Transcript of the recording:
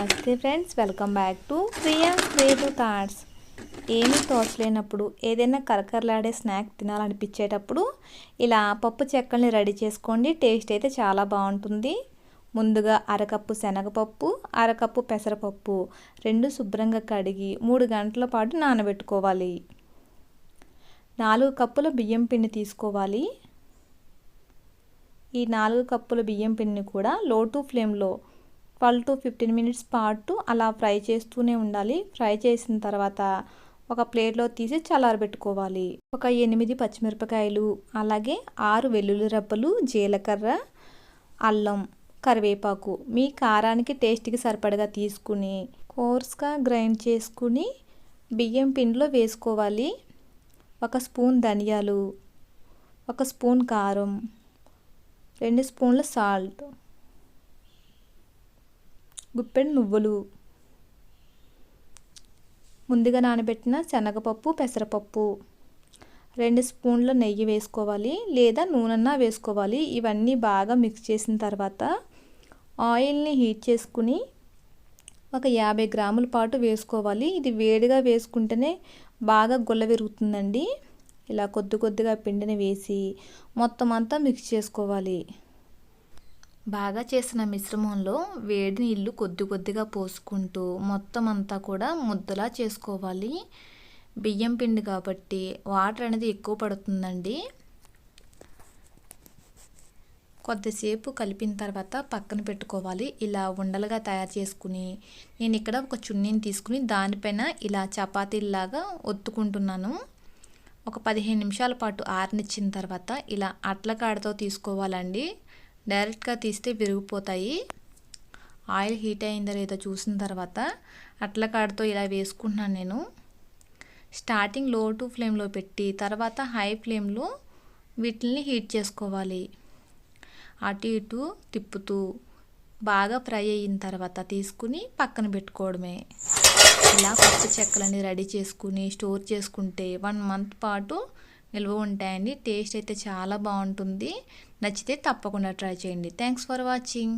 నమస్తే friends, welcome back to Priya's creative thoughts. ఏమీ తోచలేనప్పుడు ఏదైనా కరకరలాడే స్నాక్ తినాలనిపించేటప్పుడు ఇలా పప్పు చెక్కల్ని రెడీ చేసుకోండి. టేస్ట్ అయితే చాలా బాగుంటుంది. ముందుగా అరకప్పు శనగపప్పు, అరకప్పు పెసరపప్పు రెండు శుభ్రంగా కడిగి 3 గంటల పాటు నానబెట్టుకోవాలి. 4 కప్పుల బియ్యం పిండి తీసుకోవాలి. ఈ 4 కప్పుల బియ్యం పిండిని కూడా లో టు ఫ్లేమ్లో 12 to 15 మినిట్స్ పాటు అలా ఫ్రై చేస్తూనే ఉండాలి. ఫ్రై చేసిన తర్వాత ఒక ప్లేట్లో తీసి చల్లారబెట్టుకోవాలి. ఒక 8 పచ్చిమిరపకాయలు, అలాగే 6 వెల్లుల్లి రెబ్బలు, జీలకర్ర, అల్లం, కరివేపాకు మీ కారానికి టేస్ట్కి సరిపడగా తీసుకుని కోర్స్గా గ్రైండ్ చేసుకుని బియ్యం పిండిలో వేసుకోవాలి. 1 స్పూన్ ధనియాలు, 1 స్పూన్ కారం, 2 స్పూన్ల సాల్ట్, గుప్పెడు నువ్వులు, ముందుగా నానబెట్టిన శనగపప్పు, పెసరపప్పు, 2 స్పూన్ల నెయ్యి వేసుకోవాలి, లేదా నూనెన్నా వేసుకోవాలి. ఇవన్నీ బాగా మిక్స్ చేసిన తర్వాత ఆయిల్ని హీట్ చేసుకుని ఒక 50 గ్రాముల పాటు వేసుకోవాలి. ఇది వేడిగా వేసుకుంటేనే బాగా గుల్ల విరుగుతుందండి. ఇలా కొద్ది కొద్దిగా పిండిని వేసి మొత్తం అంతా మిక్స్ చేసుకోవాలి. బాగా చేసిన మిశ్రమంలో వేడి నీళ్ళు కొద్ది కొద్దిగా పోసుకుంటూ మొత్తం అంతా కూడా ముద్దలా చేసుకోవాలి. బియ్యం పిండి కాబట్టి వాటర్ అనేది ఎక్కువ పడుతుందండి. కొద్దిసేపు కలిపిన తర్వాత పక్కన పెట్టుకోవాలి. ఇలా ఉండలుగా తయారు చేసుకుని నేను ఇక్కడ ఒక చున్నీని తీసుకుని దానిపైన ఇలా చపాతీలాగా ఒత్తుకుంటున్నాను. ఒక 15 నిమిషాల పాటు ఆరనిచ్చిన తర్వాత ఇలా అట్ల కాడతో తీసుకోవాలండి. డైరెక్ట్గా తీస్తే విరిగిపోతాయి. ఆయిల్ హీట్ అయిందో లేదో చూసిన తర్వాత అట్ల కాడతో ఇలా వేసుకుంటున్నాను నేను. స్టార్టింగ్ లో టు ఫ్లేమ్లో పెట్టి తర్వాత హై ఫ్లేమ్లో వీటిని హీట్ చేసుకోవాలి. అటు ఇటు తిప్పుతూ బాగా ఫ్రై అయిన తర్వాత తీసుకుని పక్కన పెట్టుకోవడమే. ఇలా పప్పు చెక్కలని రెడీ చేసుకుని స్టోర్ చేసుకుంటే 1 మంత్ పాటు నిల్వ ఉంటాయండి. టేస్ట్ అయితే చాలా బాగుంటుంది. నచ్చితే తప్పకుండా ట్రై చేయండి. Thanks for watching.